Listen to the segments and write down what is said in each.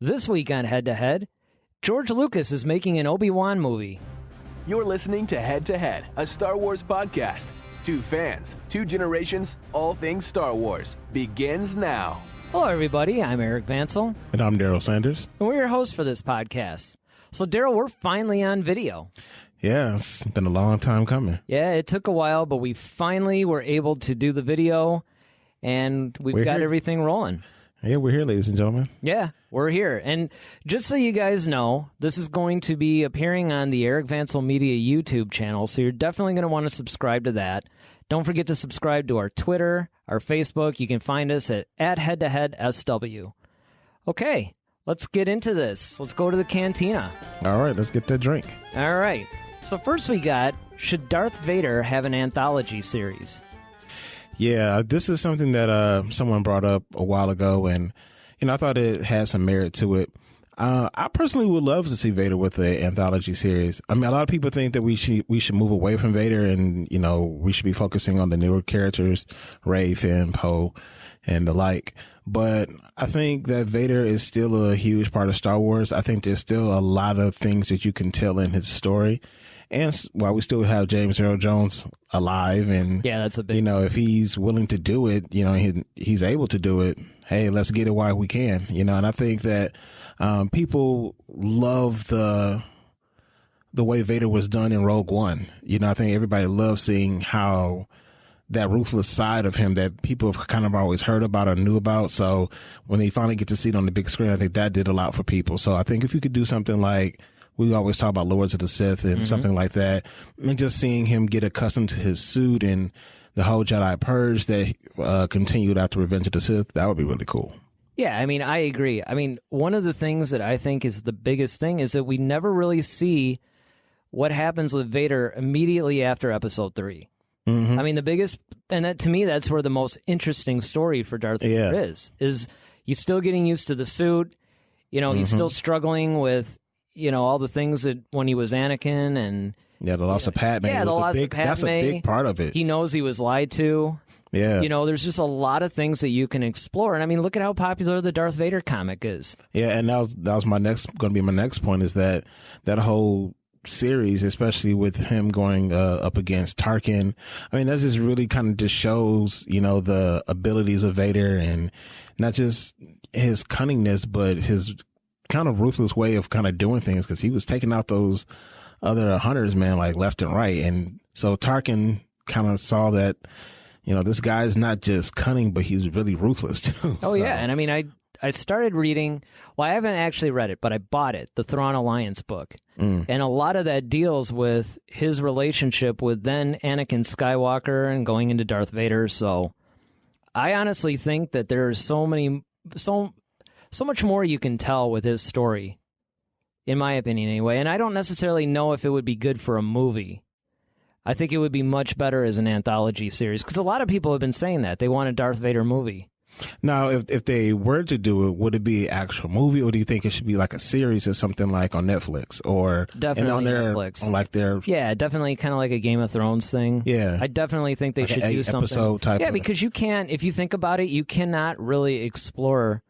This week on Head to Head, George Lucas is making an Obi-Wan movie. You're listening to Head to Head, a Star Wars podcast. Two fans, two generations, all things Star Wars. Begins now. Hello, everybody. I'm Eric Vancil. And I'm Daryl Sanders. And we're your hosts for this podcast. So, Daryl, we're finally on video. Yeah, it's been a long time coming. Yeah, it took a while, but we finally were able to do the video, and we've got everything rolling. Yeah, we're here, ladies and gentlemen. Yeah, we're here. And just so you guys know, this is going to be appearing on the Eric Vancil Media YouTube channel, so you're definitely going to want to subscribe to that. Don't forget to subscribe to our Twitter, our Facebook. You can find us at @HeadToHeadSW. Okay, let's get into this. Let's go to the Cantina. All right, let's get that drink. All right. So first we got, should Darth Vader have an anthology series? Yeah, this is something that someone brought up a while ago, and I thought it had some merit to it. I personally would love to see Vader with an anthology series. I mean, a lot of people think that we should move away from Vader, and we should be focusing on the newer characters, Rey, Finn, Poe, and the like. But I think that Vader is still a huge part of Star Wars. I think there's still a lot of things that you can tell in his story. And while we still have James Earl Jones alive, and yeah, that's a big. If he's willing to do it, he's able to do it. Hey, let's get it while we can. And I think that people love the way Vader was done in Rogue One. I think everybody loves seeing how that ruthless side of him that people have kind of always heard about or knew about. So when they finally get to see it on the big screen, I think that did a lot for people. So I think if you could do something like, we always talk about Lords of the Sith and something like that, and just seeing him get accustomed to his suit and the whole Jedi purge that continued after Revenge of the Sith, that would be really cool. Yeah, I mean, I agree. I mean, one of the things that I think is the biggest thing is that we never really see what happens with Vader immediately after Episode 3. Mm-hmm. I mean, the biggest, and that to me, that's where the most interesting story for Darth Vader is he's still getting used to the suit. He's still struggling with all the things that when he was Anakin and the loss of Padme. Yeah, the loss of Padme. That's a big part of it. He knows he was lied to. Yeah. There's just a lot of things that you can explore. And I mean, look at how popular the Darth Vader comic is. Yeah, and that was going to be my next point, is that whole series, especially with him going up against Tarkin. I mean, that just really kind of just shows, the abilities of Vader, and not just his cunningness, but his kind of ruthless way of kind of doing things, because he was taking out those other hunters, man, like left and right. And so Tarkin kind of saw that, this guy is not just cunning, but he's really ruthless too. Oh, yeah. And I mean, I started reading, well, I haven't actually read it, but I bought it, the Thrawn Alliance book. And a lot of that deals with his relationship with then Anakin Skywalker and going into Darth Vader. So I honestly think that there's so much more you can tell with his story, in my opinion anyway. And I don't necessarily know if it would be good for a movie. I think it would be much better as an anthology series, because a lot of people have been saying that. They want a Darth Vader movie. Now, if they were to do it, would it be an actual movie, or do you think it should be like a series or something like on Netflix? Or definitely on Netflix. On like their... Yeah, definitely kind of like a Game of Thrones thing. Yeah. I definitely think they should do something. Episode type. Yeah, because you can't, if you think about it, you cannot really explore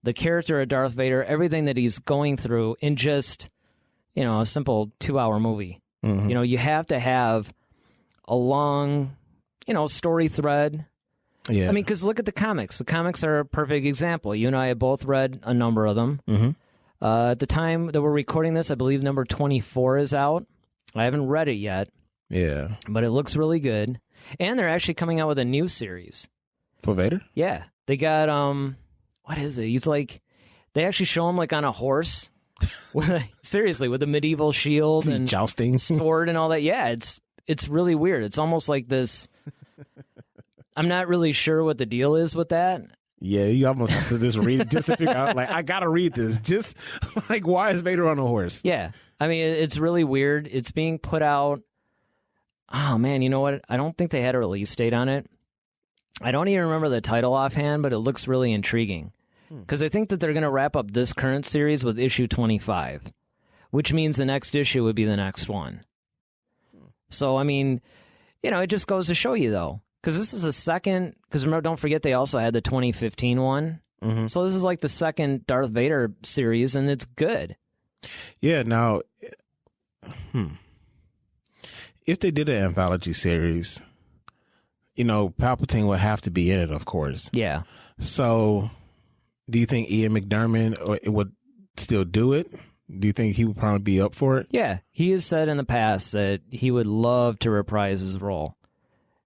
the character of Darth Vader, everything that he's going through in just, a simple 2-hour movie. Mm-hmm. You have to have a long, story thread. Yeah. I mean, because look at the comics. The comics are a perfect example. You and I have both read a number of them. Mm-hmm. At the time that we're recording this, I believe number 24 is out. I haven't read it yet. Yeah. But it looks really good. And they're actually coming out with a new series. For Vader? Yeah. They got, what is it? He's like, they actually show him like on a horse. Seriously, with a medieval shield and jousting sword and all that. Yeah, it's really weird. It's almost like this. I'm not really sure what the deal is with that. Yeah, you almost have to just read it just to figure out, like, I got to read this. Just, like, why is Vader on a horse? Yeah. I mean, it's really weird. It's being put out. Oh, man, you know what? I don't think they had a release date on it. I don't even remember the title offhand, but it looks really intriguing. Because I think that they're going to wrap up this current series with issue 25, which means the next issue would be the next one. So, I mean, it just goes to show you, though. Because this is the second, because remember, don't forget they also had the 2015 one, Mm-hmm. So this is like the second Darth Vader series, and it's good. Yeah. Now, if they did an anthology series, Palpatine would have to be in it, of course. Yeah. So, do you think Ian McDiarmid would still do it? Do you think he would probably be up for it? Yeah. He has said in the past that he would love to reprise his role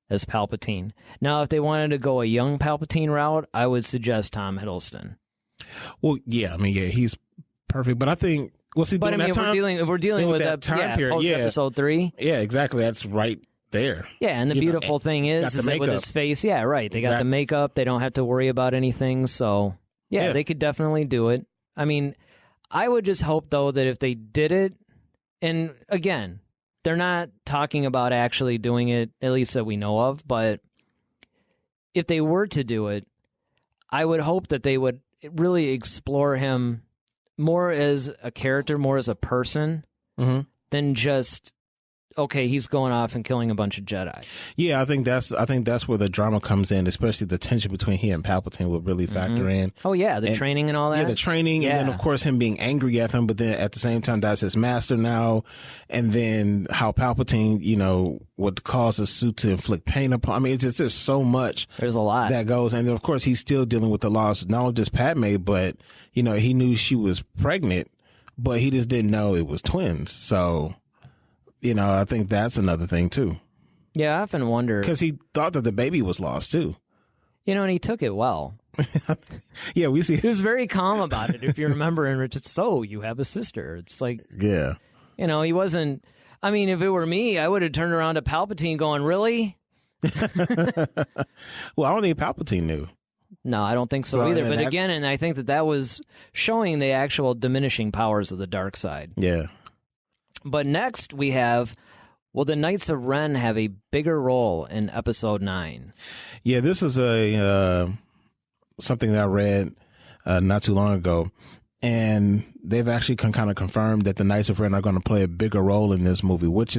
as Palpatine. Now, if they wanted to go a young Palpatine route, I would suggest Tom Hiddleston. Well, yeah. I mean, yeah, he's perfect. But I think, but I mean, if we're dealing with that time period, post episode 3. Yeah, exactly. That's right there. Yeah, and the beautiful thing is that with his face, yeah, right. They got the makeup. They don't have to worry about anything. So, yeah, they could definitely do it. I mean, I would just hope, though, that if they did it, and again, they're not talking about actually doing it, at least that we know of, but if they were to do it, I would hope that they would really explore him more as a character, more as a person, than just, okay, he's going off and killing a bunch of Jedi. Yeah, I think that's where the drama comes in, especially the tension between he and Palpatine will really factor in. Oh yeah, the training and all that. Yeah, the training, and then of course him being angry at him, but then at the same time that's his master now, and then how Palpatine, would cause a suit to inflict pain upon. I mean, it's just there's so much. There's a lot that goes, and of course he's still dealing with the loss, not only just Padme, but he knew she was pregnant, but he just didn't know it was twins. So. I think that's another thing, too. Yeah, I often wonder. Because he thought that the baby was lost, too. And he took it well. Yeah, we see. He was very calm about it, if you remember. And Richard, so you have a sister. It's like, yeah. He wasn't. I mean, if it were me, I would have turned around to Palpatine going, really? Well, I don't think Palpatine knew. No, I don't think so either. But again, and I think that was showing the actual diminishing powers of the dark side. Yeah. But next we have, the Knights of Ren have a bigger role in Episode 9. Yeah, this is something that I read not too long ago, and they've actually kind of confirmed that the Knights of Ren are going to play a bigger role in this movie, which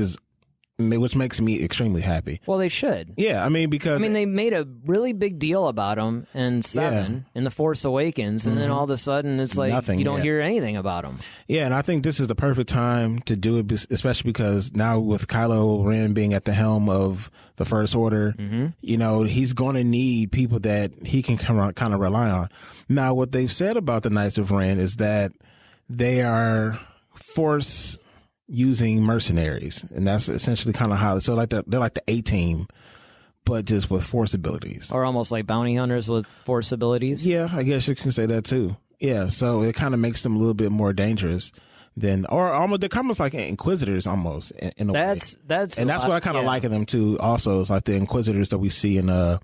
makes me extremely happy. Well, they should. Yeah, because they made a really big deal about them in 7, in The Force Awakens, and then all of a sudden it's like nothing, you don't hear anything about them. Yeah, and I think this is the perfect time to do it, especially because now with Kylo Ren being at the helm of the First Order, he's going to need people that he can kind of rely on. Now, what they've said about the Knights of Ren is that they are Force using mercenaries, and that's essentially kind of how they're like the A-team, but just with Force abilities, or almost like bounty hunters with Force abilities. Yeah, I guess you can say that too. Yeah, so it kind of makes them a little bit more dangerous than, or almost they're almost like Inquisitors almost in a way. That's what I kind of liken them to. Also, it's like the Inquisitors that we see in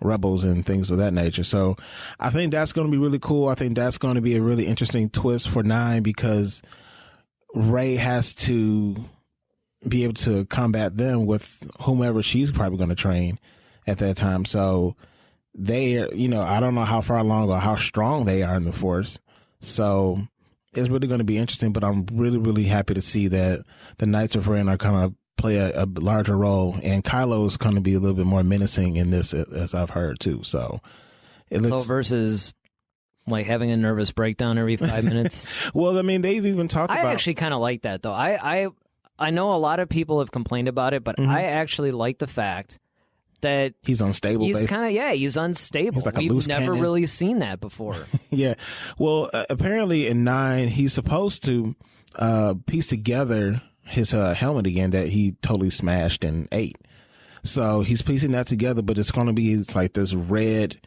Rebels and things of that nature. So I think that's going to be really cool. I think that's going to be a really interesting twist for 9 because Rey has to be able to combat them with whomever she's probably going to train at that time. So they are, I don't know how far along or how strong they are in the Force. So it's really going to be interesting, but I'm really, really happy to see that the Knights of Ren are going to play a larger role, and Kylo is going to be a little bit more menacing in this, as I've heard too. So it looks versus like having a nervous breakdown every 5 minutes. Well, they've even talked about. I actually kind of like that, though. I know a lot of people have complained about it, but I actually like the fact that he's unstable. He's he's unstable. He's like a We've loose never cannon. really seen that before. Yeah. Well, apparently in 9, he's supposed to piece together his helmet again that he totally smashed in 8. So he's piecing that together, but it's like this red,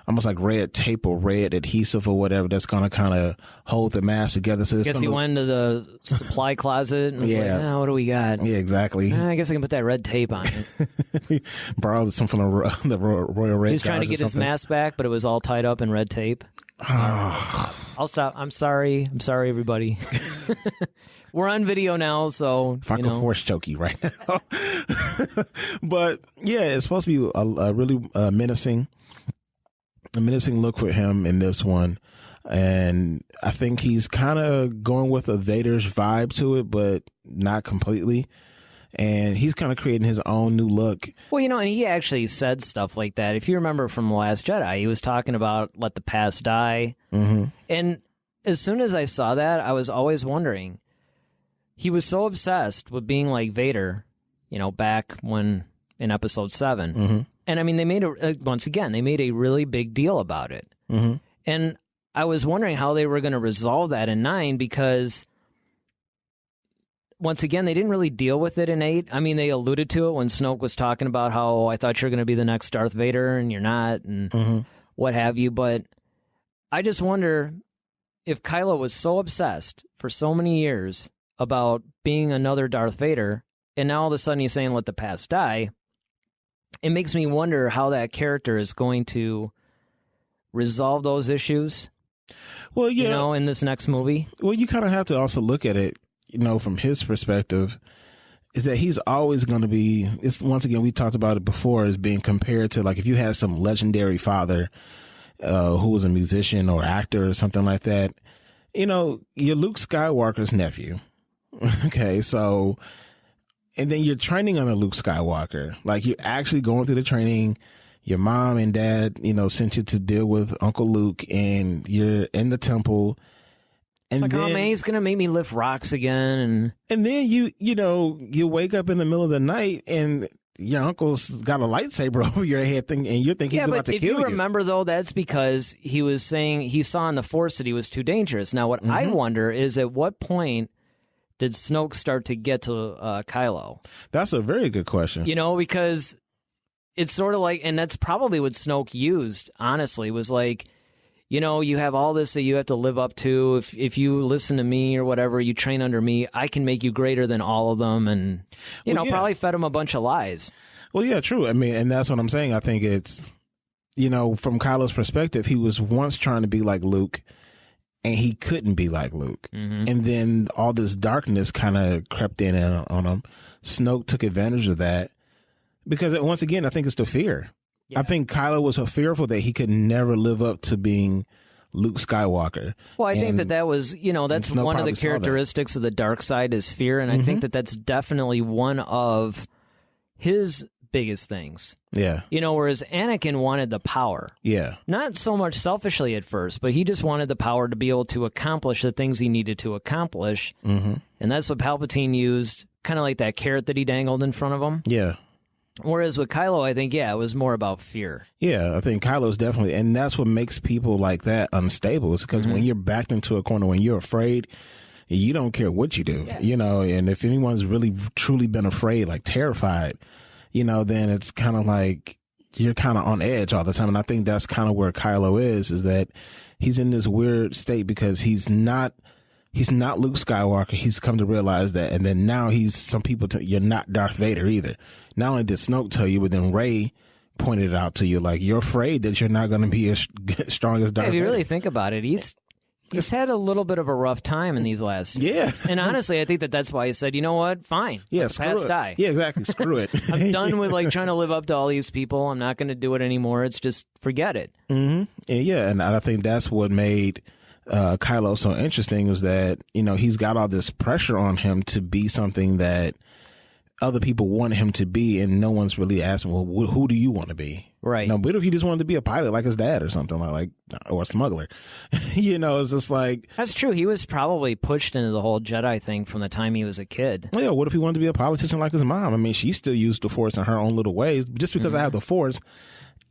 almost like red tape or red adhesive or whatever that's going to kind of hold the mask together. So I guess he went into the supply closet and was like, what do we got? Yeah, exactly. I guess I can put that red tape on it. Borrowed some from the Royal Red. He's trying to get his mask back, but it was all tied up in red tape. I'll stop. I'm sorry. I'm sorry, everybody. We're on video now, so if I could force choke you right now. But yeah, it's supposed to be a really menacing look for him in this one, and I think he's kind of going with a Vader's vibe to it, but not completely. and he's kind of creating his own new look. Well, and he actually said stuff like that. If you remember from The Last Jedi, he was talking about let the past die. Mm-hmm. And as soon as I saw that, I was always wondering, he was so obsessed with being like Vader, back when in episode 7. Mm-hmm. And I mean, they made they made a really big deal about it. Mm-hmm. And I was wondering how they were going to resolve that in 9, because once again, they didn't really deal with it in 8. I mean, they alluded to it when Snoke was talking about how I thought you're going to be the next Darth Vader and you're not, and what have you. But I just wonder if Kylo was so obsessed for so many years about being another Darth Vader, and now all of a sudden he's saying let the past die. It makes me wonder how that character is going to resolve those issues. Well, in this next movie. Well, you kind of have to also look at it, from his perspective, is that he's always going to be, once again, we talked about it before, as being compared to, like, if you had some legendary father who was a musician or actor or something like that, you're Luke Skywalker's nephew. Okay, so, and then you're training under Luke Skywalker. Like, you're actually going through the training. Your mom and dad, sent you to deal with Uncle Luke, and you're in the temple. And it's like, oh man, he's gonna make me lift rocks again, and then you wake up in the middle of the night and your uncle's got a lightsaber over your head, and you're thinking he's about to kill you. Yeah, but if you remember though, that's because he was saying he saw in the Force that he was too dangerous. Now, what I wonder is at what point did Snoke start to get to Kylo? That's a very good question. Because it's sort of like, and that's probably what Snoke used. Honestly, was like, you have all this that you have to live up to. If you listen to me or whatever, you train under me, I can make you greater than all of them. And, probably fed him a bunch of lies. Well, yeah, true. I mean, and that's what I'm saying. I think it's, from Kylo's perspective, he was once trying to be like Luke, and he couldn't be like Luke. Mm-hmm. And then all this darkness kind of crept in on him. Snoke took advantage of that because, once again, I think it's the fear. Yeah. I think Kylo was so fearful that he could never live up to being Luke Skywalker. Well, I think that was, that's one of the characteristics of the dark side is fear, and I think that that's definitely one of his biggest things. Yeah. Whereas Anakin wanted the power. Yeah. Not so much selfishly at first, but he just wanted the power to be able to accomplish the things he needed to accomplish. Mm-hmm. And that's what Palpatine used, kind of like that carrot that he dangled in front of him. Yeah. Whereas with Kylo, I think, it was more about fear. Yeah, I think Kylo's definitely, and that's what makes people like that unstable, is because when you're backed into a corner, when you're afraid, you don't care what you do, and if anyone's really truly been afraid, like terrified, then it's kind of like you're kind of on edge all the time. And I think that's kind of where Kylo is that he's in this weird state because he's not Luke Skywalker. He's come to realize that. And then now some people you're not Darth Vader either. Not only did Snoke tell you, but then Rey pointed it out to you, like, you're afraid that you're not going to be as strong as Darth Vader. If you really think about it, he's had a little bit of a rough time in these last years. And honestly, I think that's why he said, you know what, fine. Yeah, screw it. Die. Yeah, exactly. Screw it. I'm done with trying to live up to all these people. I'm not going to do it anymore. It's just forget it. Mm-hmm. And I think that's what made Kylo so interesting, is that, he's got all this pressure on him to be something that other people want him to be, and no one's really asking, well, who do you want to be? Right. What if he just wanted to be a pilot like his dad or something, or a smuggler? It's just like... That's true. He was probably pushed into the whole Jedi thing from the time he was a kid. Yeah, what if he wanted to be a politician like his mom? I mean, she still used the Force in her own little ways. Just because I have the Force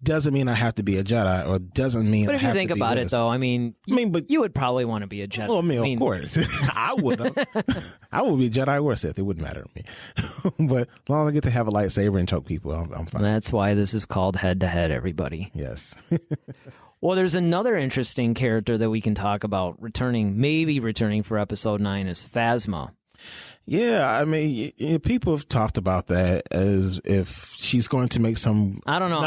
doesn't mean I have to be a Jedi, or doesn't mean. But if you think about it, though, but you would probably want to be a Jedi. Well, of course, I would. I would be a Jedi or a Sith. It wouldn't matter to me. But as long as I get to have a lightsaber and choke people, I'm fine. That's why this is called Head to Head, everybody. Yes. Well, there's another interesting character that we can talk about maybe returning for Episode 9 is Phasma. Yeah, I mean, people have talked about that as if she's going to make some. I don't know.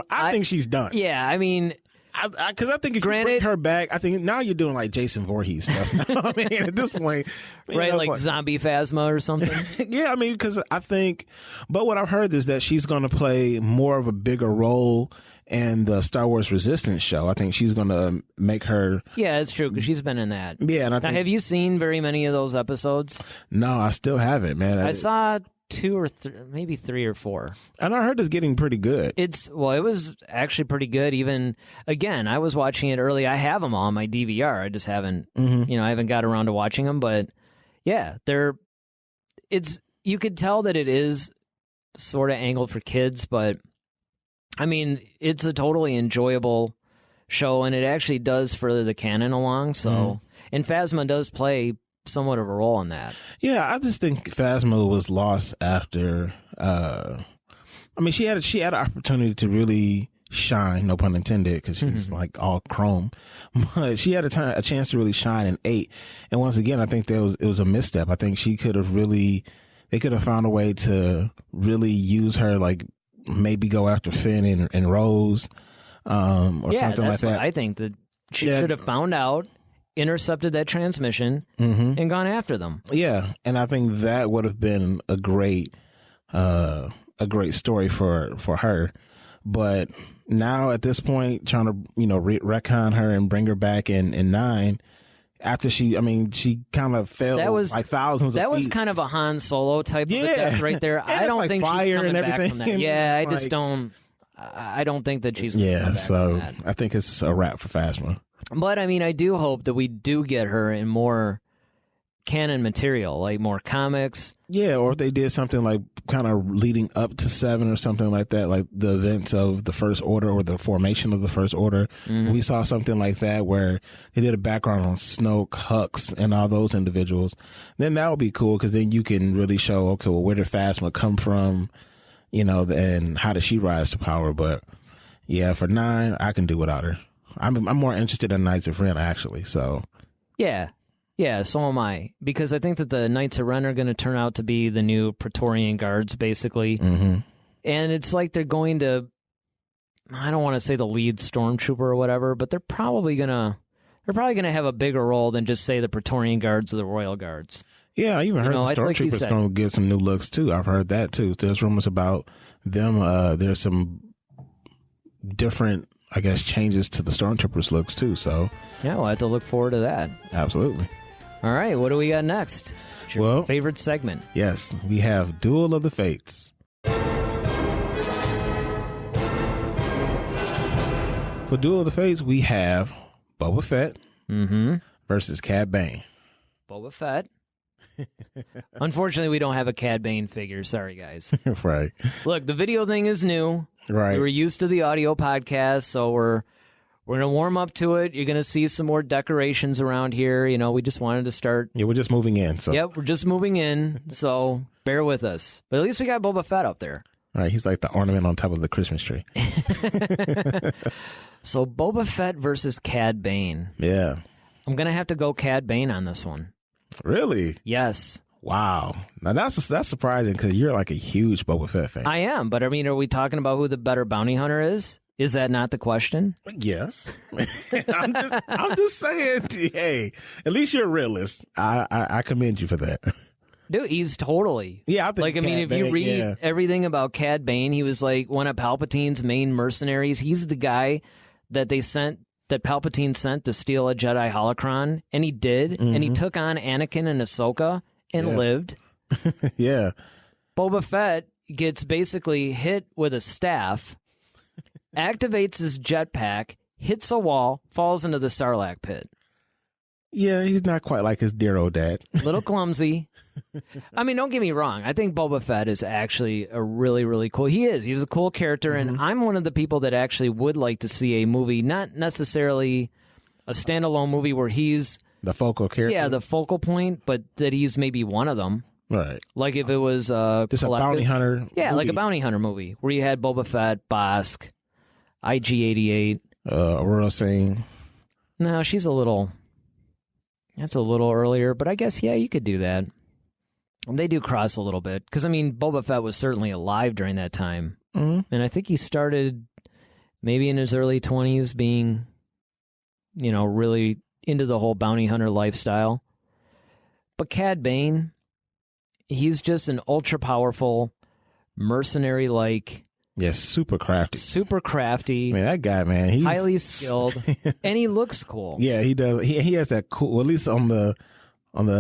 I think she's done. Yeah, I mean, because I think if you bring her back, I think now you're doing like Jason Voorhees stuff. I mean, at this point, right? Like zombie Phasma or something. Yeah, I mean, because I think, but what I've heard is that she's going to play more of a bigger role in the Star Wars Resistance show. I think she's going to make her. Yeah, it's true, because she's been in that. Yeah, and have you seen very many of those episodes? No, I still haven't, man. I saw 2 or maybe 3 or 4. And I heard it's getting pretty good. It was actually pretty good. Even again, I was watching it early. I have them all on my DVR. I just haven't, I haven't got around to watching them. But yeah, you could tell that it is sort of angled for kids, but I mean, it's a totally enjoyable show, and it actually does further the canon along. So, and Phasma does play somewhat of a role in that. Yeah, I just think Phasma was lost after. She had an opportunity to really shine, no pun intended, because she's like all chrome, but she had a chance to really shine in 8. And once again, I think it was a misstep. I think they could have found a way to really use her, like maybe go after Finn and Rose, or something like that. I think that she should have found out, intercepted that transmission, and gone after them. Yeah, and I think that would have been a great story for her. But now at this point, trying to retcon her and bring her back in 9. After she kind of fell like thousands of feet. That was kind of a Han Solo type of a death right there. I don't think she's coming back from that. Yeah, I just don't. I don't think that she's coming back from that. I think it's a wrap for Phasma. But I mean, I do hope that we do get her in more canon material, like more comics. Yeah, or if they did something like kind of leading up to 7 or something like that, like the events of the First Order or the formation of the First Order. We saw something like that where they did a background on Snoke, Hux, and all those individuals. Then that would be cool, because then you can really show, okay, well, where did Phasma come from? And how did she rise to power? But yeah, for 9, I can do without her. I'm more interested in Knights of Ren, actually. So yeah, so am I, because I think that the Knights of Ren are going to turn out to be the new Praetorian Guards, basically. And it's like they're going to, I don't want to say the lead stormtrooper or whatever, but they're probably gonna have a bigger role than just, say, the Praetorian Guards or the Royal Guards. Yeah, I even heard the stormtroopers going to get some new looks too. I've heard that too. There's rumors about them. There's some different, I guess, changes to the stormtroopers looks too. So yeah, we'll have to look forward to that. Absolutely. All right, what do we got next? What's your favorite segment? Yes, we have Duel of the Fates. For Duel of the Fates, we have Boba Fett versus Cad Bane. Boba Fett. Unfortunately, we don't have a Cad Bane figure. Sorry, guys. Right. Look, the video thing is new. Right. We were used to the audio podcast, so we're going to warm up to it. You're going to see some more decorations around here. We just wanted to start. Yeah, we're just moving in. So. Yep, we're just moving in, so bear with us. But at least we got Boba Fett up there. All right, he's like the ornament on top of the Christmas tree. So Boba Fett versus Cad Bane. Yeah. I'm going to have to go Cad Bane on this one. Really? Yes. Wow. Now that's surprising, because you're like a huge Boba Fett fan. I am, but I mean, are we talking about who the better bounty hunter is? Is that not the question? Yes. I'm just saying, hey, at least you're a realist. I commend you for that. Dude, he's totally. Yeah, I think if you read everything about Cad Bane, he was like one of Palpatine's main mercenaries. He's the guy that Palpatine sent to steal a Jedi holocron, and he did, and he took on Anakin and Ahsoka and lived. Yeah. Boba Fett gets basically hit with a staff, activates his jetpack, hits a wall, falls into the Sarlacc pit. Yeah, he's not quite like his dear old dad. Little clumsy. I mean, don't get me wrong. I think Boba Fett is actually a really, really cool. He's a cool character, and I'm one of the people that actually would like to see a movie, not necessarily a standalone movie where he's the focal character. Yeah, the focal point, but that he's maybe one of them. Right. Like if it was just a bounty hunter. Yeah, movie. Like a bounty hunter movie where you had Boba Fett, Bosk, IG-88, Aurora Singh. No, she's that's a little earlier, but I guess, yeah, you could do that. They do cross a little bit, because, I mean, Boba Fett was certainly alive during that time. And I think he started maybe in his early 20s being, really into the whole bounty hunter lifestyle. But Cad Bane, he's just an ultra-powerful, mercenary-like... Yeah, super crafty. Super crafty. Man, that guy, man, he's highly skilled, and he looks cool. Yeah, he does. He has that cool. Well, at least on the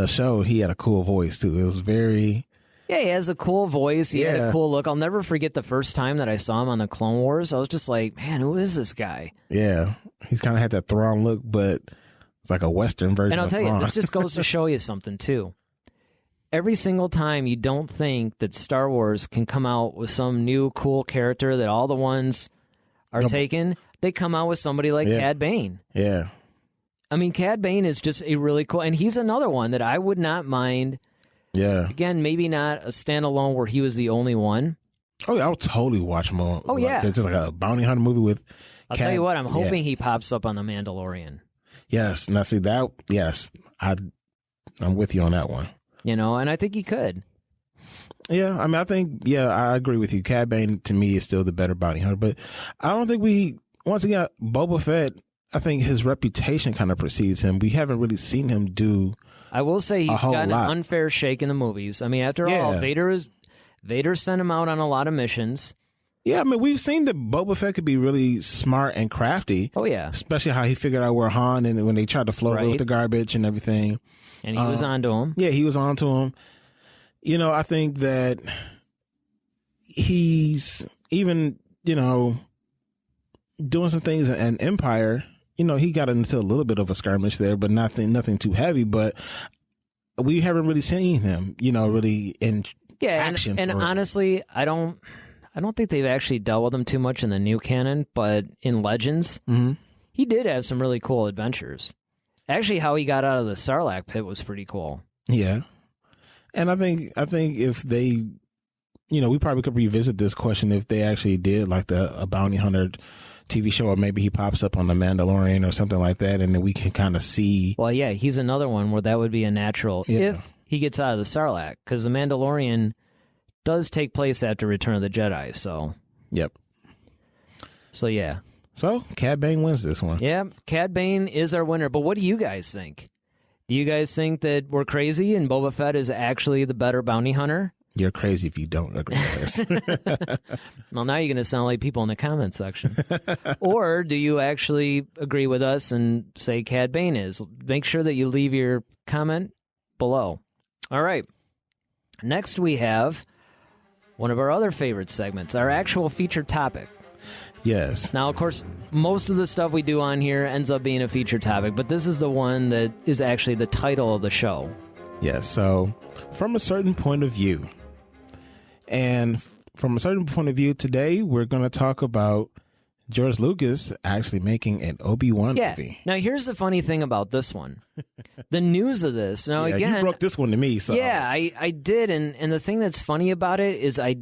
show, he had a cool voice too. It was very. Yeah, he has a cool voice. He had a cool look. I'll never forget the first time that I saw him on the Clone Wars. I was just like, man, who is this guy? Yeah, he's kind of had that Thrawn look, but it's like a Western version. And I'll of tell Thrawn. you, this just goes to show you something too. Every single time you don't think that Star Wars can come out with some new cool character that all the ones are taken, they come out with somebody like Cad Bane. Yeah. I mean, Cad Bane is just a really cool, and he's another one that I would not mind. Yeah. Again, maybe not a standalone where he was the only one. Oh, yeah, I would totally watch him on. Oh, yeah. Just like a bounty hunter movie with I'll tell you what, I'm hoping he pops up on The Mandalorian. Yes. Now, see, that, yes, I'm with you on that one. You know, and I think he could. Yeah, I mean, I think, I agree with you. Cad Bane, to me, is still the better bounty hunter. But I don't think once again, Boba Fett, I think his reputation kind of precedes him. We haven't really seen him do I will say he's gotten an unfair shake in the movies. I mean, after all, Vader sent him out on a lot of missions. Yeah, I mean, we've seen that Boba Fett could be really smart and crafty. Oh, yeah. Especially how he figured out where Han, and when they tried to float with the garbage and everything. And he was onto him. Yeah, he was onto him. You know, I think that he's even, doing some things in Empire. You know, he got into a little bit of a skirmish there, but nothing too heavy. But we haven't really seen him, really in action. And honestly, I don't think they've actually dealt with him too much in the new canon, but in Legends, he did have some really cool adventures. Actually, how he got out of the Sarlacc pit was pretty cool. Yeah. And I think if they, we probably could revisit this question if they actually did like a bounty hunter TV show, or maybe he pops up on The Mandalorian or something like that, and then we can kind of see. Well, yeah, he's another one where that would be a natural if he gets out of the Sarlacc, because The Mandalorian does take place after Return of the Jedi, so. Yep. So, yeah. So, Cad Bane wins this one. Yeah, Cad Bane is our winner. But what do you guys think? Do you guys think that we're crazy and Boba Fett is actually the better bounty hunter? You're crazy if you don't agree with this. Well, now you're going to sound like people in the comment section. Or do you actually agree with us and say Cad Bane is? Make sure that you leave your comment below. All right. Next we have one of our other favorite segments, our actual featured topic. Yes. Now, of course, most of the stuff we do on here ends up being a featured topic, but this is the one that is actually the title of the show. Yes. So, from a certain point of view, and from a certain point of view today, we're going to talk about George Lucas actually making an Obi-Wan movie. Now, here's the funny thing about this one. The news of this. Now, again, you broke this one to me. So. Yeah, I did. And the thing that's funny about it is I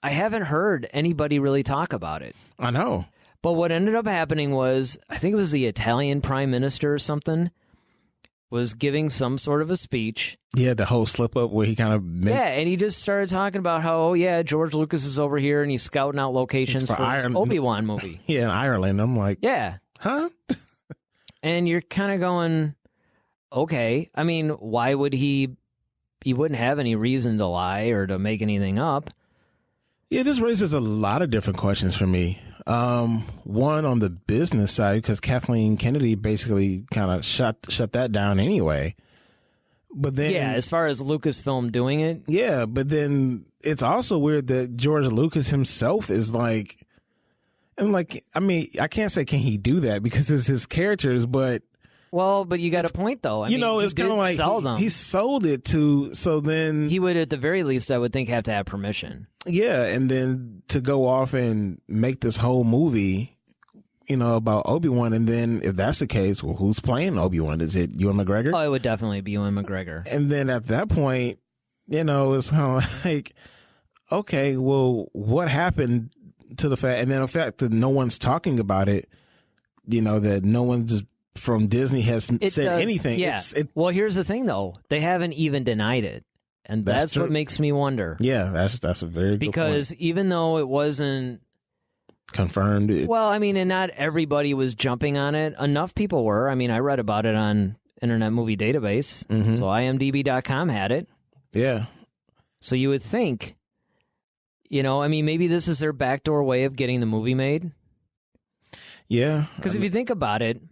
haven't heard anybody really talk about it. I know. But what ended up happening was, I think it was the Italian prime minister or something, was giving some sort of a speech. Yeah, the whole slip up where he kind of... Yeah, and he just started talking about how, George Lucas is over here and he's scouting out locations for his Obi-Wan movie. Yeah, in Ireland. I'm like... Yeah. Huh? And you're kind of going, okay. I mean, why would he wouldn't have any reason to lie or to make anything up. Yeah, this raises a lot of different questions for me. One on the business side, because Kathleen Kennedy basically kind of shut that down anyway. But then, as far as Lucasfilm doing it, but then it's also weird that George Lucas himself is like, I mean, I can't say can he do that because it's his characters, but. Well, but you got a point, though. I mean, it's kind of like he sold it to, so then... He would, at the very least, I would think, have to have permission. Yeah, and then to go off and make this whole movie, about Obi-Wan, and then if that's the case, well, who's playing Obi-Wan? Is it Ewan McGregor? Oh, it would definitely be Ewan McGregor. And then at that point, it's kind of like, okay, well, what happened to the fact, and then the fact that no one's talking about it, that no one's from Disney has said anything. Yeah. Well, here's the thing, though. They haven't even denied it. And that's what makes me wonder. Yeah, that's a very good point. Because even though it wasn't confirmed. And not everybody was jumping on it. Enough people were. I mean, I read about it on Internet Movie Database. Mm-hmm. So IMDb.com had it. Yeah. So you would think, maybe this is their backdoor way of getting the movie made. Yeah. Because if you think about it,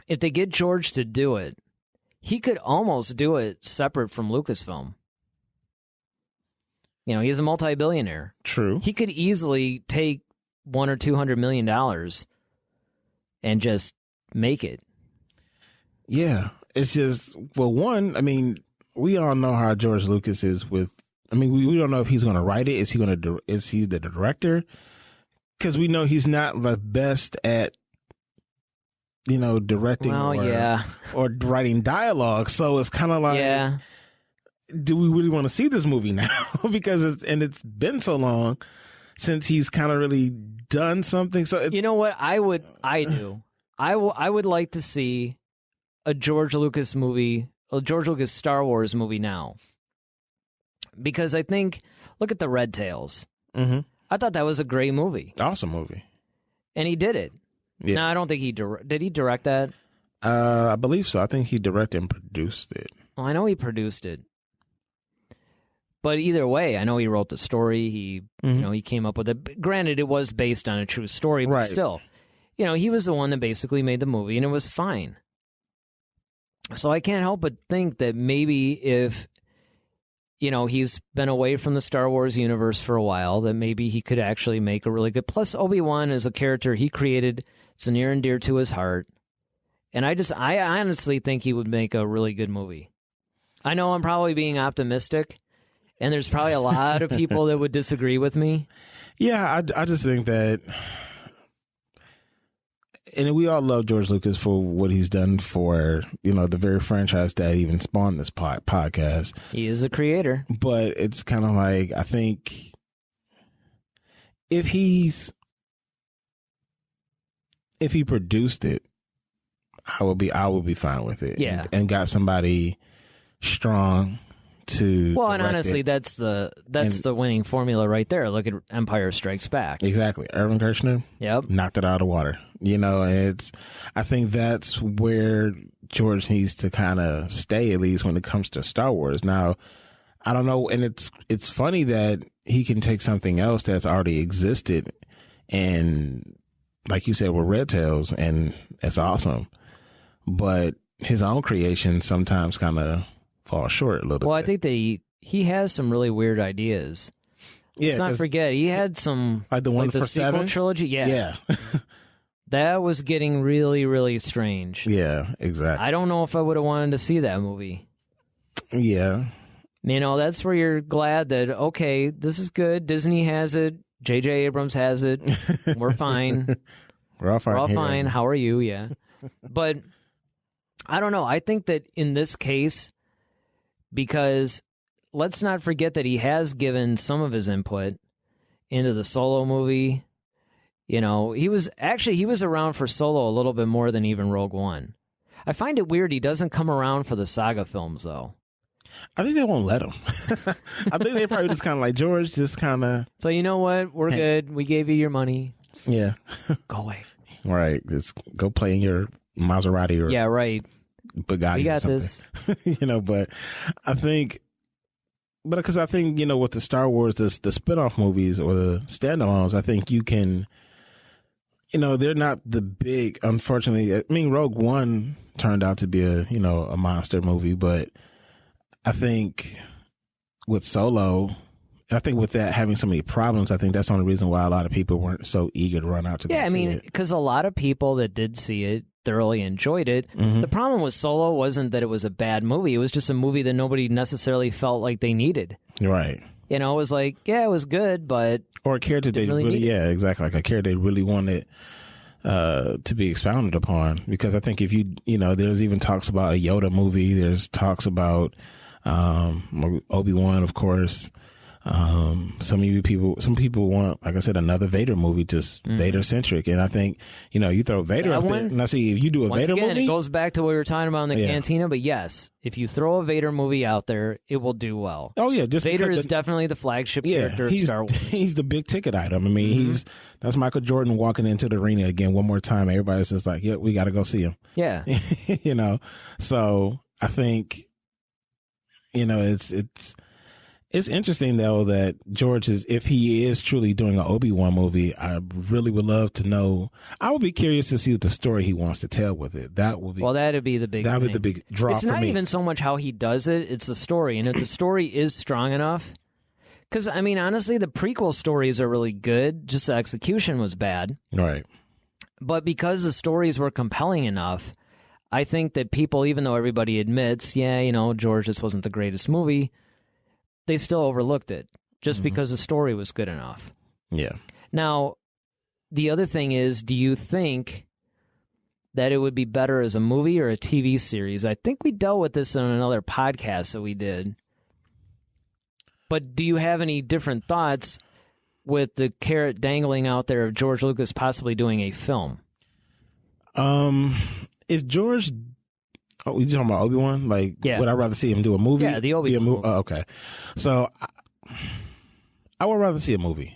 if they get George to do it, he could almost do it separate from Lucasfilm. He's a multi-billionaire. True. He could easily take $100 or $200 million and just make it. Yeah, it's just, well, one, I mean, we all know how George Lucas is with, I mean, we don't know if he's going to write it. Is he the director? Because we know he's not the best at, directing or writing dialogue. So it's kind of like, do we really want to see this movie now? Because it's been so long since he's kind of really done something. So you know what I would like to see a George Lucas Star Wars movie now. Because I think, look at the Red Tails. Mm-hmm. I thought that was a great movie. Awesome movie. And he did it. Yeah. No, I don't think did he direct that? I believe so. I think he directed and produced it. Well, I know he produced it. But either way, I know he wrote the story. He, he came up with it. Granted, it was based on a true story, but still, he was the one that basically made the movie, and it was fine. So I can't help but think that maybe if, he's been away from the Star Wars universe for a while, that maybe he could actually make a really good. Plus, Obi-Wan is a character he created. It's near and dear to his heart. And I honestly think he would make a really good movie. I know I'm probably being optimistic, and there's probably a lot of people that would disagree with me. Yeah, I just think that, and we all love George Lucas for what he's done for, the very franchise that even spawned this podcast. He is a creator. But it's kind of like, I think if he produced it, I would be fine with it. Yeah. And got somebody strong to Well, and honestly, that's the winning formula right there. Look at Empire Strikes Back. Exactly. Irvin Kershner. Yep. Knocked it out of the water. And I think that's where George needs to kind of stay, at least when it comes to Star Wars. Now, I don't know, and it's funny that he can take something else that's already existed and, like you said, with Red Tails, and it's awesome. But his own creation sometimes kind of fall short a little bit. Well, I think that he has some really weird ideas. Yeah, let's not forget, he had some, like the one the for sequel 7 trilogy. Yeah. That was getting really, really strange. Yeah, exactly. I don't know if I would have wanted to see that movie. Yeah. That's where you're glad that, okay, this is good. Disney has it. J.J. Abrams has it. We're fine. We're all fine. We're all fine. How are you? Yeah. But I don't know. I think that in this case, because let's not forget that he has given some of his input into the Solo movie. He was around for Solo a little bit more than even Rogue One. I find it weird he doesn't come around for the saga films, though. I think they won't let him. I think they probably just kind of like, George, just kind of. So you know what? We're good. We gave you your money. Yeah. Go away. Right. Just go play in your Maserati or right. Bugatti. We got this. But I think, because I think, with the Star Wars, the spinoff movies or the standalones, I think you can, they're not the big, unfortunately. I mean, Rogue One turned out to be a monster movie, but I think with Solo, I think with that having so many problems, I think that's the only reason why a lot of people weren't so eager to run out to go see it. Yeah, I mean, because a lot of people that did see it thoroughly enjoyed it. Mm-hmm. The problem with Solo wasn't that it was a bad movie. It was just a movie that nobody necessarily felt like they needed. Right. It was like, yeah, it was good, but... Or a character they really yeah, exactly. Like a character they really wanted to be expounded upon. Because I think if there's even talks about a Yoda movie. There's talks about Obi-Wan, of course. Some people want, like I said, another Vader movie, just Vader centric. And I think, you throw Vader up there. And I see if you do a Vader movie. It goes back to what we were talking about in the Cantina. But yes, if you throw a Vader movie out there, it will do well. Oh, yeah. Vader is definitely the flagship character of Star Wars. He's the big ticket item. I mean, that's Michael Jordan walking into the arena again one more time. Everybody's just like, yeah, we got to go see him. Yeah. So I think, it's interesting, though, that George if he is truly doing an Obi-Wan movie, I really would love to know. I would be curious to see what the story he wants to tell with it. That'd be the big draw for me. It's not even so much how he does it, it's the story. And if the story is strong enough, Because, I mean, honestly, the prequel stories are really good. Just the execution was bad. Right. But because the stories were compelling enough, I think that people, even though everybody admits, George, this wasn't the greatest movie, they still overlooked it just because the story was good enough. Yeah. Now, the other thing is, do you think that it would be better as a movie or a TV series? I think we dealt with this in another podcast that we did. But do you have any different thoughts with the carrot dangling out there of George Lucas possibly doing a film? If George, you talking about Obi-Wan? Would I rather see him do a movie? Yeah, the Obi-Wan movie. Oh, okay. So I would rather see a movie.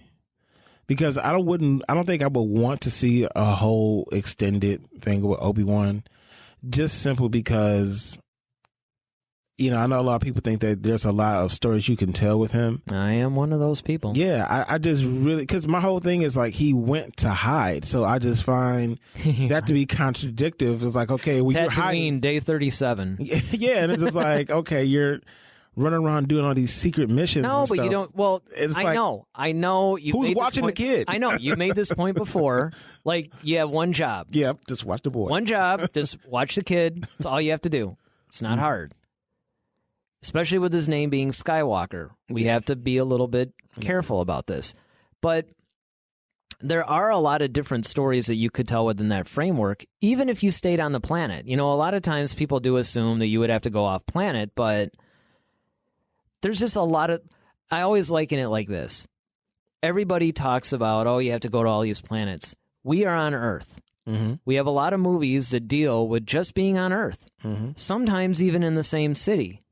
Because I don't think I would want to see a whole extended thing with Obi-Wan, just simply because, I know a lot of people think that there's a lot of stories you can tell with him. I am one of those people. Yeah, I just really, because my whole thing is he went to hide, so I just find that to be contradictory. It's okay, well, you're hiding. Day 37. Yeah, and it's just okay, you're running around doing all these secret missions. No, and but stuff. you don't. Well, it's I know. Who's watching the kid? I know you made this point before. You have one job. Yep, just watch the boy. One job, just watch the kid. That's all you have to do. It's not hard. Especially with his name being Skywalker, we have to be a little bit careful about this. But there are a lot of different stories that you could tell within that framework, even if you stayed on the planet. A lot of times people do assume that you would have to go off planet, but there's just a lot of... I always liken it like this. Everybody talks about, you have to go to all these planets. We are on Earth. Mm-hmm. We have a lot of movies that deal with just being on Earth, sometimes even in the same city,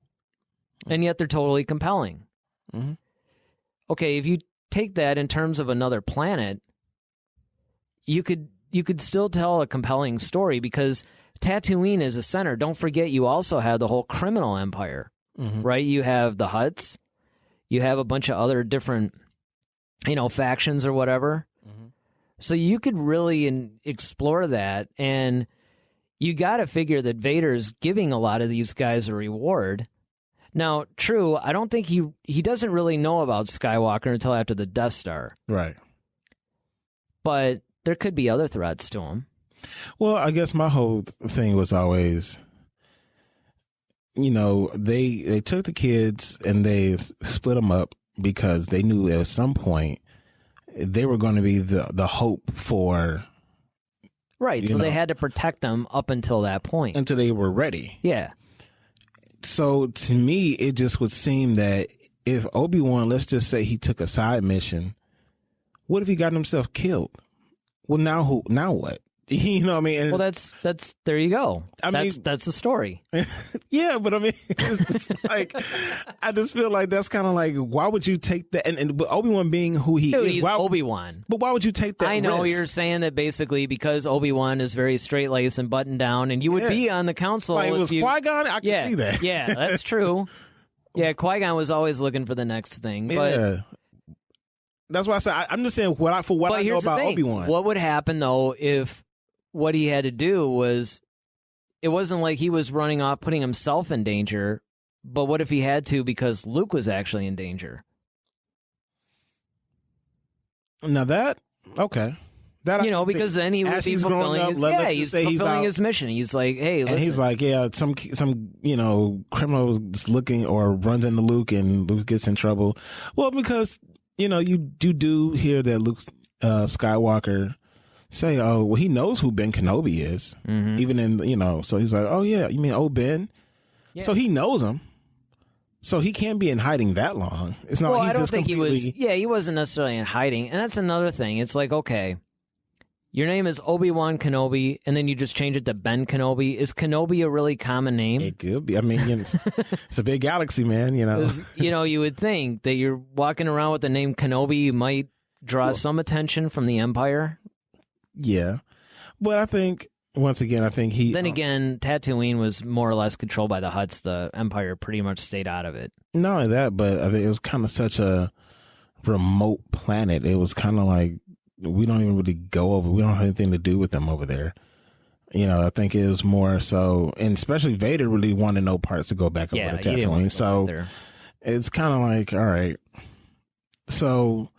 and yet they're totally compelling. Mm-hmm. Okay, if you take that in terms of another planet, you could still tell a compelling story because Tatooine is a center. Don't forget, you also have the whole criminal empire. Right? You have the Hutts. You have a bunch of other different, factions or whatever. So you could really explore that. And you got to figure that Vader's giving a lot of these guys a reward. Now, true, I don't think he doesn't really know about Skywalker until after the Death Star. Right. But there could be other threats to him. Well, I guess my whole thing was always... they took the kids and they split them up because they knew at some point they were going to be the hope for... Right, so they had to protect them up until that point. Until they were ready. Yeah. So to me, it just would seem that if Obi-Wan, let's just say he took a side mission, what if he got himself killed? Well, now what? You know what I mean? Well, that's there you go. That's the story. Yeah, but I mean, it's I just feel like that's kind of why would you take that? And Obi-Wan being who he is, he's Obi-Wan. But why would you take that? I know risk? You're saying that basically because Obi-Wan is very straight-laced and buttoned down, and you would be on the council. Like, was Qui-Gon? I can see that. Yeah, that's true. Yeah, Qui-Gon was always looking for the next thing. But yeah. That's why I said I'm just saying what I know about Obi-Wan. What would happen though if what he had to do was, it wasn't like he was running off, putting himself in danger, but what if he had to because Luke was actually in danger? Now okay. That because then he would be fulfilling his mission. He's like, hey, listen. And he's like, yeah, some criminal is looking or runs into Luke and Luke gets in trouble. Well, because, you do hear that Luke Skywalker say, oh, well, he knows who Ben Kenobi is, even in, so he's like, oh, yeah, you mean Ben? Yeah. So he knows him. So he can't be in hiding that long. It's not. Well, I don't think he was. Yeah, he wasn't necessarily in hiding, and that's another thing. It's like, okay, your name is Obi-Wan Kenobi, and then you just change it to Ben Kenobi. Is Kenobi a really common name? It could be. I mean, it's a big galaxy, man. You would think that you're walking around with the name Kenobi, you might draw some attention from the Empire. Yeah, but I think once again, he. Then again, Tatooine was more or less controlled by the Hutts. The Empire pretty much stayed out of it. Not only that, but I think it was kind of such a remote planet. It was kind of like we don't even really go over. We don't have anything to do with them over there. I think it was more so, and especially Vader really wanted no parts to go back over to Tatooine. So it's kind of like, all right. So,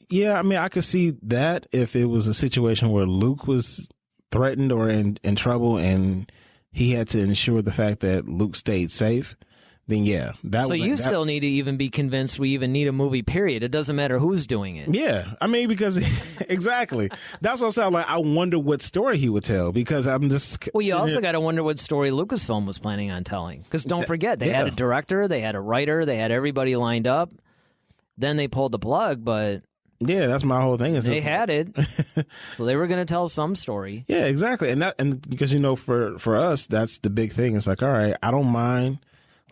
yeah, I mean, I could see that if it was a situation where Luke was threatened or in trouble and he had to ensure the fact that Luke stayed safe, then yeah. So you still need to even be convinced we even need a movie, period. It doesn't matter who's doing it. Yeah. I mean, because exactly. That's what I'm saying. Like, I wonder what story he would tell, because I'm just... Well, you also got to wonder what story Lucasfilm was planning on telling. Because don't forget, they had a director, they had a writer, they had everybody lined up. Then they pulled the plug, but... Yeah, that's my whole thing. They had it, so they were going to tell some story. Yeah, exactly. And because, for us, that's the big thing. It's like, all right, I don't mind...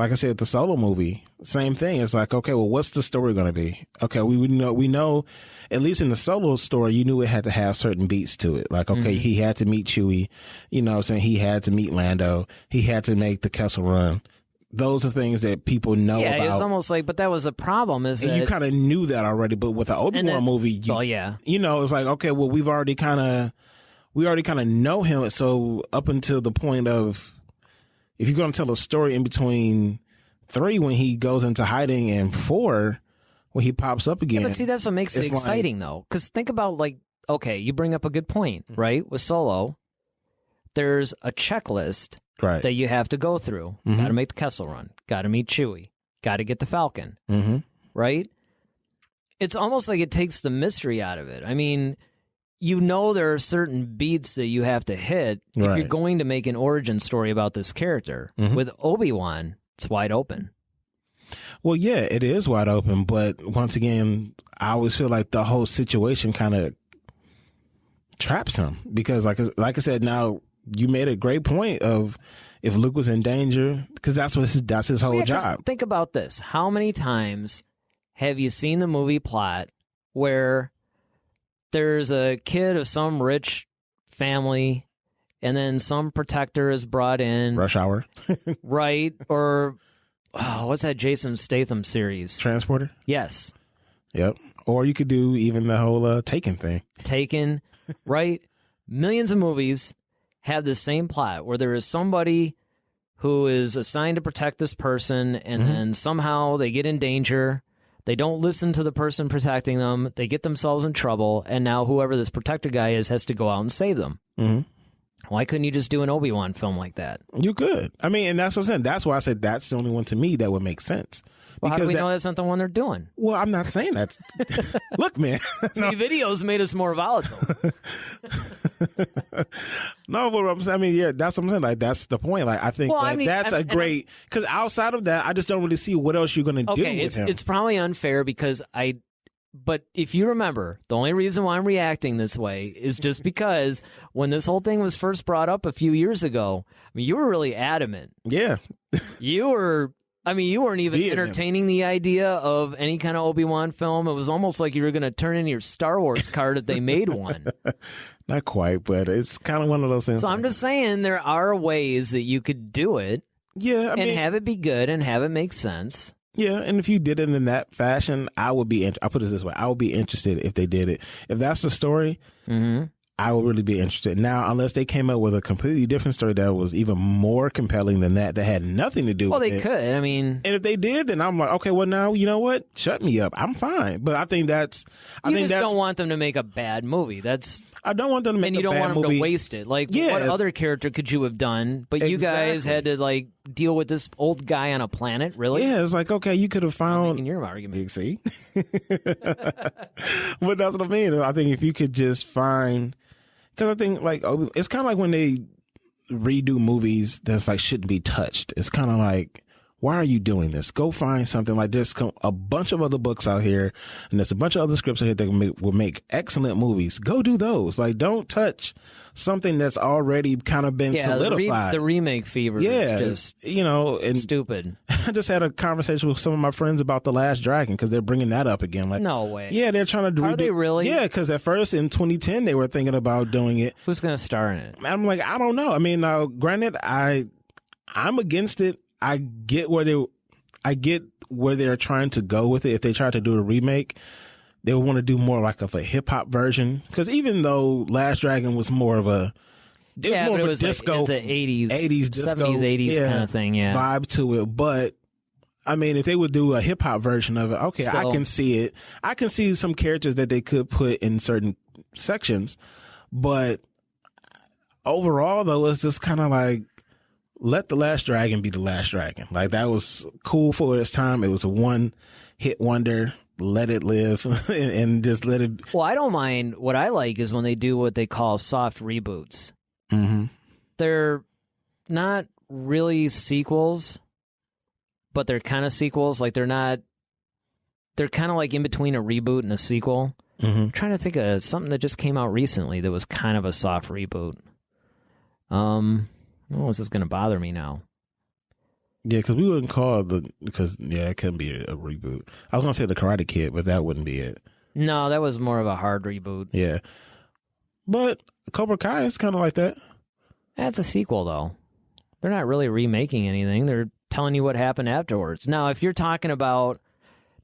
Like I said, the Solo movie, same thing. It's like, okay, well, what's the story going to be? Okay, we know, at least in the Solo story, you knew it had to have certain beats to it. Like, okay, he had to meet Chewie, he had to meet Lando, he had to make the Kessel Run. Those are things that people know about. Yeah, it's almost like, but that was a problem, is that... You kind of knew that already, but with the Obi-Wan movie, it's like, okay, well, we already kind of know him, so up until the point of... If you're going to tell a story in between 3 when he goes into hiding and 4 when he pops up again. Yeah, but see, that's what makes it exciting, though. Because think about, okay, you bring up a good point, right? With Solo, there's a checklist that you have to go through. Mm-hmm. Got to make the Kessel Run. Got to meet Chewie. Got to get the Falcon. Mm-hmm. Right? It's almost like it takes the mystery out of it. I mean... there are certain beats that you have to hit if you're going to make an origin story about this character. Mm-hmm. With Obi-Wan, it's wide open. Well, yeah, it is wide open, but once again, I always feel like the whole situation kind of traps him because, like I said, now you made a great point of if Luke was in danger, because that's his whole job. Think about this: how many times have you seen the movie plot where there's a kid of some rich family, and then some protector is brought in. Rush Hour. Right? Or, what's that Jason Statham series? Transporter? Yes. Yep. Or you could do even the whole Taken thing. Taken, right? Millions of movies have the same plot, where there is somebody who is assigned to protect this person, and then somehow they get in danger. They don't listen to the person protecting them. They get themselves in trouble, and now whoever this protector guy is has to go out and save them. Mm-hmm. Why couldn't you just do an Obi-Wan film like that? You could. I mean, and that's what I'm saying. That's why I said that's the only one to me that would make sense. Well, how do we know that's not the one they're doing? Well, I'm not saying that. Look, man. See, videos made us more volatile. No, but I'm saying, I mean, yeah, that's what I'm saying. Like, that's the point. Like, I think that's a great, because outside of that, I just don't really see what else you're going to do with him. It's probably unfair because but if you remember, the only reason why I'm reacting this way is just because when this whole thing was first brought up a few years ago, I mean, you were really adamant. Yeah. You weren't even entertaining the idea of any kind of Obi-Wan film. It was almost like you were going to turn in your Star Wars card if they made one. Not quite, but it's kind of one of those things. So I'm just saying there are ways that you could do it. Yeah, and have it be good and have it make sense. Yeah, and if you did it in that fashion, I would be. I'll put it this way: I would be interested if they did it. If that's the story, I would really be interested. Now, unless they came up with a completely different story that was even more compelling than that had nothing to do with it. Well, they could. I mean... And if they did, then I'm like, okay, well, now, you know what? Shut me up. I'm fine. But I think that's... You don't want them to make a bad movie. I don't want them to make a bad movie. And you don't want them to waste it. Like, what other character could you have done? But you guys had to, deal with this old guy on a planet, really? Yeah, it's like, okay, you could have found... I'm making your argument. You see? But that's what I mean. I think if you could just find... Because I think, it's kind of like when they redo movies that's, shouldn't be touched. It's kind of like, why are you doing this? Go find something. There's a bunch of other books out here, and there's a bunch of other scripts out here that will make excellent movies. Go do those. Don't touch something that's already kind of been solidified. The remake fever is just and stupid. I just had a conversation with some of my friends about The Last Dragon because they're bringing that up again. No way. Yeah, they're trying to Are they really? Yeah, because at first in 2010 they were thinking about doing it. Who's going to star in it? I'm like, I don't know. I mean, now granted, I'm against it. I get where they're trying to go with it. If they try to do a remake, they would want to do more of a hip hop version. Because even though Last Dragon was more of a disco, it's an 80s disco, 70s, 80s kind of thing, vibe to it. But I mean, if they would do a hip hop version of it, okay, I can see it. I can see some characters that they could put in certain sections, but overall, though, it's just kind of like, let The Last Dragon be The Last Dragon. Like, that was cool for its time. It was a one-hit wonder. Let it live and just let it. Well, I don't mind. What I like is when they do what they call soft reboots. Mm-hmm. They're not really sequels, but they're kind of sequels. Like, they're kind of like in between a reboot and a sequel. Mm-hmm. I'm trying to think of something that just came out recently that was kind of a soft reboot. Oh, is this going to bother me now? Yeah, because we wouldn't call it couldn't be a reboot. I was going to say The Karate Kid, but that wouldn't be it. No, that was more of a hard reboot. Yeah. But Cobra Kai is kind of like that. That's a sequel, though. They're not really remaking anything. They're telling you what happened afterwards. Now, if you're talking about...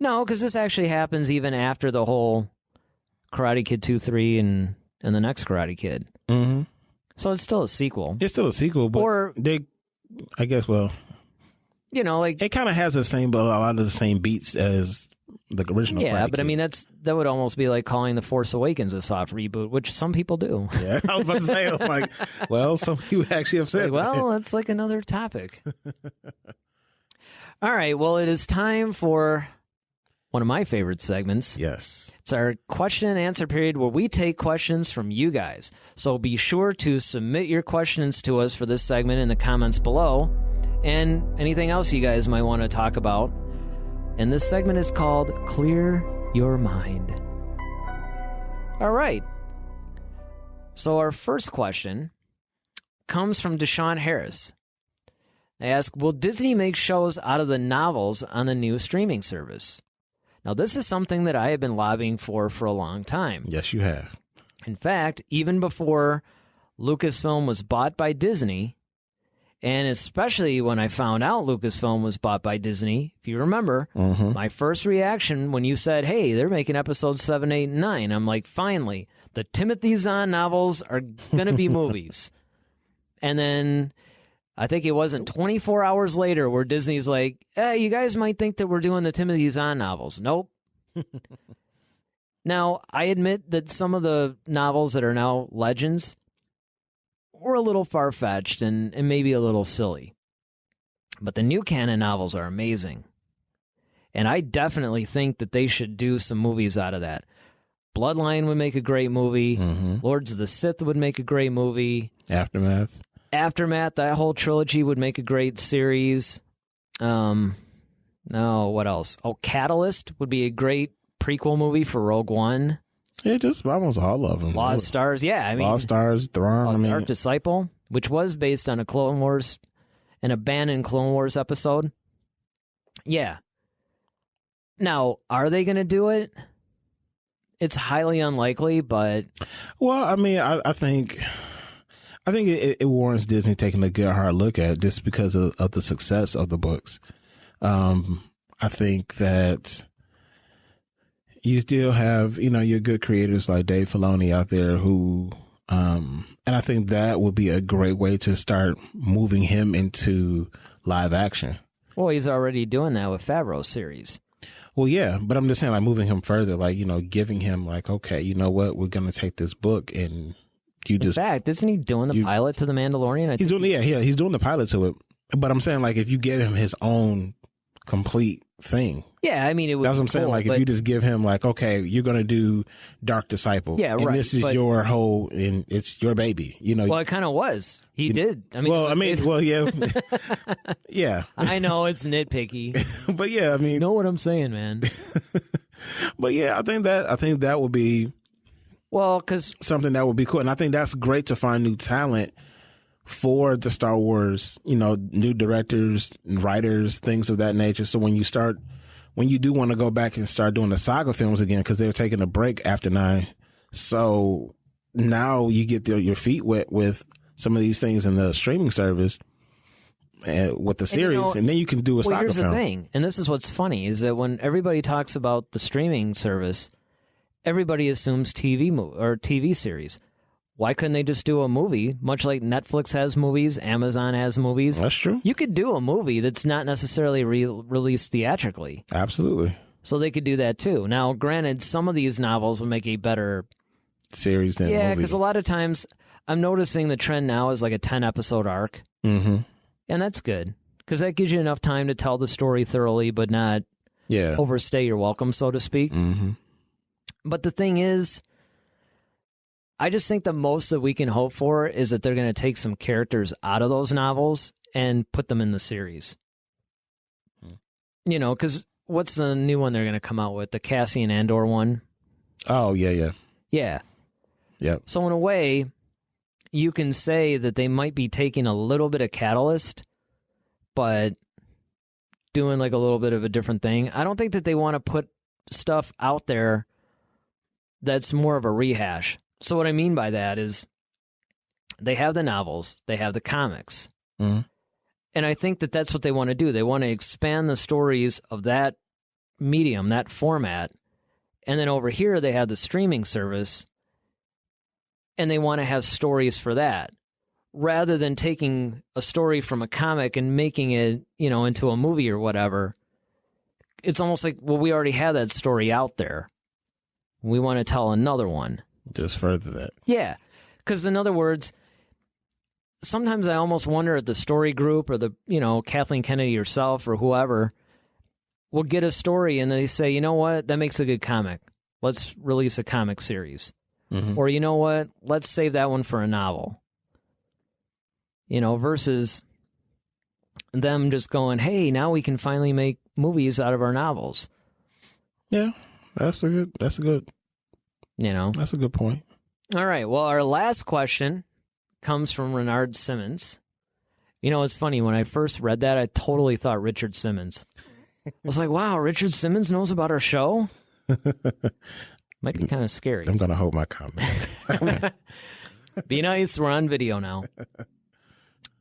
No, because this actually happens even after the whole Karate Kid 2, 3, and the next Karate Kid. Mm-hmm. So it's still a sequel. It's still a sequel, but I guess, well... You know, like... It kind of has a lot of the same beats as the original. Yeah, Karate but Kid. I mean, that would almost be like calling The Force Awakens a soft reboot, which some people do. Yeah, I was about to say, I'm like, well, some people actually upset. Well, that's like another topic. All right, well, it is time for one of my favorite segments. Yes. It's our question and answer period where we take questions from you guys. So be sure to submit your questions to us for this segment in the comments below, and anything else you guys might want to talk about. And this segment is called Clear Your Mind. All right. So our first question comes from DaShawn Harris. They ask, will Disney make shows out of the novels on the new streaming service? Now, this is something that I have been lobbying for a long time. Yes, you have. In fact, even before Lucasfilm was bought by Disney, and especially when I found out Lucasfilm was bought by Disney, if you remember, my first reaction when you said, hey, they're making episodes 7, 8, and 9, I'm like, finally, the Timothy Zahn novels are going to be movies. And then I think it wasn't 24 hours later where Disney's like, hey, you guys might think that we're doing the Timothy Zahn novels. Nope. Now, I admit that some of the novels that are now legends were a little far-fetched and maybe a little silly. But the new canon novels are amazing. And I definitely think that they should do some movies out of that. Bloodline would make a great movie. Lords of the Sith would make a great movie. Aftermath, that whole trilogy would make a great series. No, what else? Oh, Catalyst would be a great prequel movie for Rogue One. Yeah, just almost all of them. Lost Stars, yeah. I mean, Lost Stars, Thrawn. Dark Disciple, which was based on a Clone Wars, an abandoned Clone Wars episode. Yeah. Now, are they going to do it? It's highly unlikely, but... Well, I mean, I think it warrants Disney taking a good hard look at it just because of the success of the books. I think that you still have, your good creators like Dave Filoni out there who, and I think that would be a great way to start moving him into live action. Well, he's already doing that with Favreau's series. Well, yeah, but I'm just saying, like, moving him further, like, giving him, like, okay, you know what, we're going to take this book and you just... In fact, isn't he doing the pilot to The Mandalorian? He's doing the pilot to it. But I'm saying, like, if you give him his own complete thing. Yeah, I mean, it would That's what I'm cool, saying. Like, if you just give him, like, okay, you're going to do Dark Disciple. Yeah, right. And this is your whole, and it's your baby. Well, it kind of was. He did. I mean, yeah. Yeah. I know it's nitpicky. But yeah, I mean. You know what I'm saying, man. But yeah, I think that would be. Well, because. Something that would be cool. And I think that's great to find new talent for the Star Wars, new directors, writers, things of that nature. So when you do want to go back and start doing the saga films again, because they're taking a break after 9. So now you get your feet wet with some of these things in the streaming service with the series, and then you can do a saga film. Here's the thing, and this is what's funny, is that when everybody talks about the streaming service, everybody assumes TV series. why couldn't they just do a movie, much like Netflix has movies, Amazon has movies? That's true. You could do a movie that's not necessarily released theatrically. Absolutely. So they could do that too. Now, granted, some of these novels will make a better series than yeah, movie. because a lot of times I'm noticing the trend now is like a 10-episode arc. Mm-hmm. And that's good, because that gives you enough time to tell the story thoroughly, but not overstay your welcome, so to speak. Mm-hmm. But the thing is, I just think the most that we can hope for is that they're going to take some characters out of those novels and put them in the series. You know, because what's the new one they're going to come out with? The Cassian Andor one? Oh, yeah. Yeah. Yep. So in a way, you can say that they might be taking a little bit of Catalyst, but doing like a little bit of a different thing. I don't think that they want to put stuff out there that's more of a rehash. So what I mean by that is they have the novels, they have the comics. Mm-hmm. And I think that that's what they want to do. They want to expand the stories of that medium, that format. And then over here, they have the streaming service, and they want to have stories for that. Rather than taking a story from a comic and making it, you know, into a movie or whatever, it's almost like, well, we already have that story out there. We want to tell another one. Just further that. Yeah. Because in other words, sometimes I almost wonder if the story group or the, you know, Kathleen Kennedy herself or whoever will get a story and they say, you know what, that makes a good comic. Let's release a comic series. Mm-hmm. Or you know what, let's save that one for a novel. You know, versus them just going, hey, now we can finally make movies out of our novels. Yeah, that's a good you know, that's a good point. All right. Well, our last question comes from Renard Simmons. You know, it's funny. When I first read that, I totally thought Richard Simmons. I was like, wow, Richard Simmons knows about our show? Might be kind of scary. I'm going to hold my comment. Be nice. We're on video now.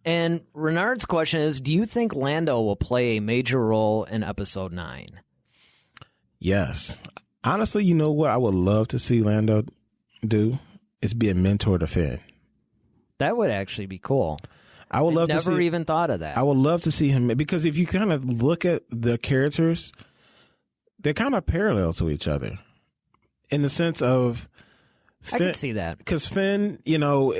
And Renard's question is, do you think Lando will play a major role in Episode 9? Yes. Honestly, you know what I would love to see Lando do is be a mentor to Finn. That would actually be cool. I would love to see. Never even thought of that. I would love to see him, because if you kind of look at the characters, they're kind of parallel to each other in the sense of Finn, I can see that. Because Finn, you know,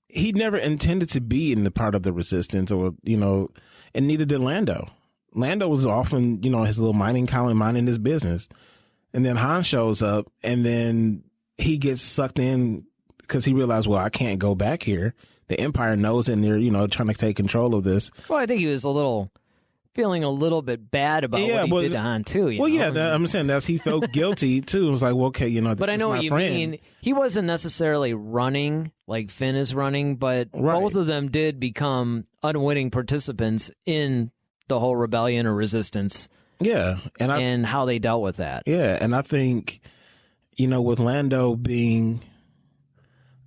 he never intended to be in the part of the Resistance, or, you know, and neither did Lando. Lando was often, you know, his little mining colony, minding his business. And then Han shows up, and then he gets sucked in because he realized, well, I can't go back here. The Empire knows, and they're, you know, trying to take control of this. Well, I think he was feeling a little bit bad about what he did to Han, too. I'm saying he felt guilty, too. It was like, well, okay, you know, but I know what you mean. He wasn't necessarily running like Finn is running, but both of them did become unwitting participants in the whole rebellion or resistance. Yeah. And how they dealt with that. Yeah. And I think, you know, with Lando being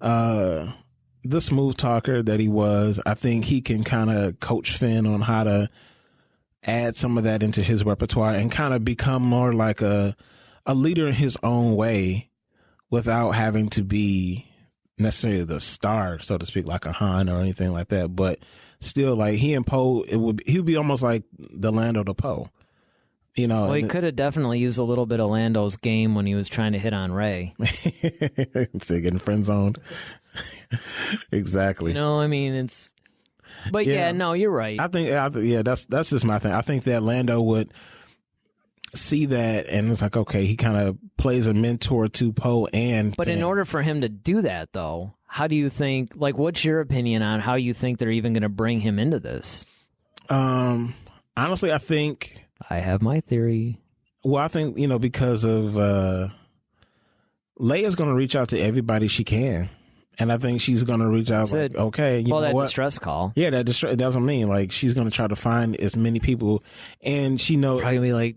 the smooth talker that he was, I think he can kind of coach Finn on how to add some of that into his repertoire and kind of become more like a leader in his own way without having to be necessarily the star, so to speak, like a Han or anything like that. But still, like, he and Poe, he would be almost like the Lando to Poe. You know, well, he could have definitely used a little bit of Lando's game when he was trying to hit on Rey. So getting friend zoned. Exactly. You know, I mean, it's. But yeah, no, you're right. I think that's just my thing. I think that Lando would see that, and it's like, okay, he kind of plays a mentor to Poe and. But in order for him to do that, though, how do you think? Like, what's your opinion on how you think they're even going to bring him into this? Honestly, I think. I have my theory. Well, I think, you know, because of Leia's going to reach out to everybody she can. And I think she's going to reach out like, okay, you know that what? Distress call. Yeah, that's what I mean. Like, she's going to try to find as many people. And she knows. Probably going to be like,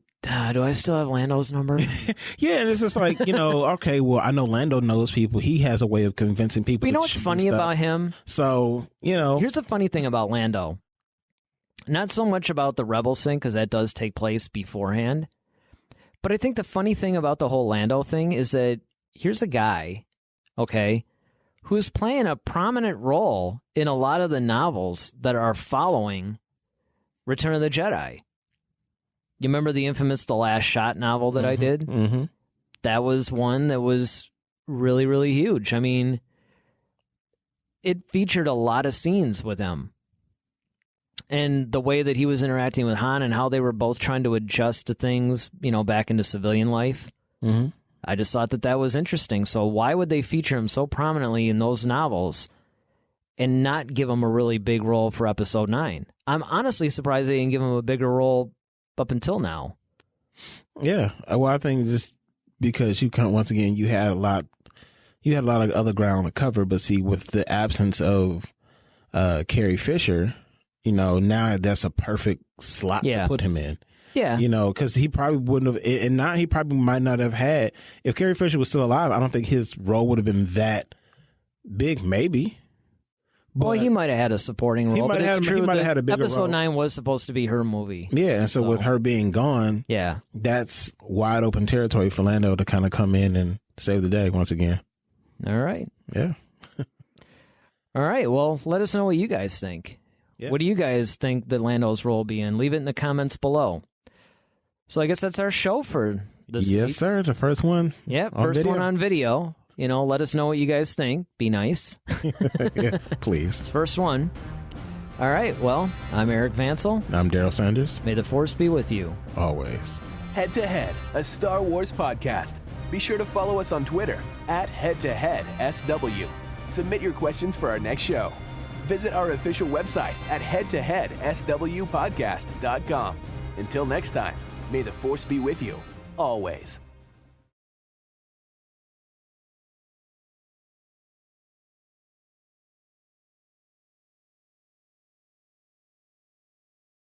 do I still have Lando's number? Yeah, and it's just like, you know, okay, well, I know Lando knows people. He has a way of convincing people. But you know what's funny about him? So, you know. Here's the funny thing about Lando. Not so much about the Rebels thing, because that does take place beforehand. But I think the funny thing about the whole Lando thing is that here's a guy, okay, who's playing a prominent role in a lot of the novels that are following Return of the Jedi. You remember the infamous The Last Shot novel that I did? Mm-hmm. That was one that was really, really huge. I mean, it featured a lot of scenes with him. And the way that he was interacting with Han and how they were both trying to adjust to things, back into civilian life. Mm-hmm. I just thought that was interesting. So why would they feature him so prominently in those novels and not give him a really big role for Episode 9? I'm honestly surprised they didn't give him a bigger role up until now. Yeah. Well, I think just because once again, you had a lot of other ground to cover, but see, with the absence of Carrie Fisher, now that's a perfect slot to put him in. Yeah. Because he probably wouldn't have, and now he probably might not have had, if Carrie Fisher was still alive, I don't think his role would have been that big, maybe. Well, he might have had a supporting role. He might have had a bigger Episode role. 9 was supposed to be her movie. Yeah, and so with her being gone, that's wide open territory for Lando to kind of come in and save the day once again. All right. Yeah. All right. Well, let us know what you guys think. Yeah. What do you guys think that Lando's role will be in? Leave it in the comments below. So I guess that's our show for this week. Yes, sir. The first one. Yeah, first one on video. Let us know what you guys think. Be nice. Yeah, please. First one. All right. Well, I'm Eric Vancil. I'm Daryl Sanders. May the Force be with you. Always. Head to Head, a Star Wars podcast. Be sure to follow us on Twitter @HeadToHeadSW. Submit your questions for our next show. Visit our official website at headtoheadswpodcast.com. Until next time, may the Force be with you, always.